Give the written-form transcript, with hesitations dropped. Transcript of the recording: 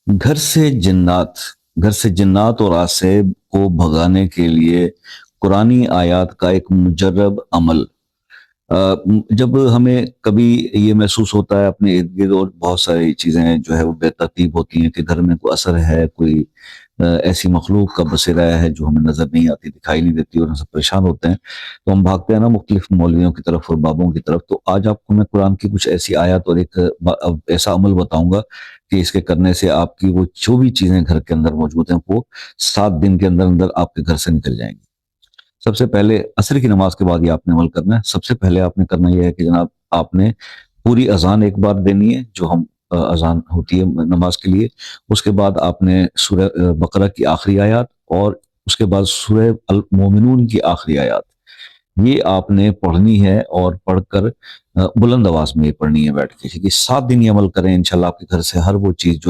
گھر سے جنات اور آصب کو بھگانے کے لیے قرآنی آیات کا ایک مجرب عمل۔ جب ہمیں کبھی یہ محسوس ہوتا ہے اپنے ارد گرد اور بہت ساری چیزیں جو ہے وہ بے ترتیب ہوتی ہیں کہ گھر میں کوئی اثر ہے، کوئی ایسی مخلوق کا بسیرا ہے جو ہمیں نظر نہیں آتی، دکھائی نہیں دیتی، اور ہم سب پریشان ہوتے ہیں، تو ہم بھاگتے ہیں نا مختلف مولویوں کی طرف اور بابوں کی طرف۔ تو آج آپ کو میں قرآن کی کچھ ایسی آیات اور ایک ایسا عمل بتاؤں گا کہ اس کے کرنے سے آپ کی وہ جو بھی چیزیں گھر کے اندر موجود ہیں وہ 7 دن کے اندر اندر آپ کے گھر سے نکل جائیں گی۔ سب سے پہلے عصر کی نماز کے بعد یہ آپ نے عمل کرنا ہے۔ سب سے پہلے آپ نے کرنا یہ ہے کہ جناب آپ نے پوری اذان ایک بار دینی ہے، جو ہم اذان ہوتی ہے نماز کے لیے۔ اس کے بعد آپ نے سورہ بقرہ کی آخری آیات، اور اس کے بعد سورہ المومنون کی آخری آیات، یہ آپ نے پڑھنی ہے، اور پڑھ کر بلند آواز میں یہ پڑھنی ہے بیٹھ کے، کہ 7 دن یہ عمل کریں، انشاءاللہ آپ کے گھر سے ہر وہ چیز جو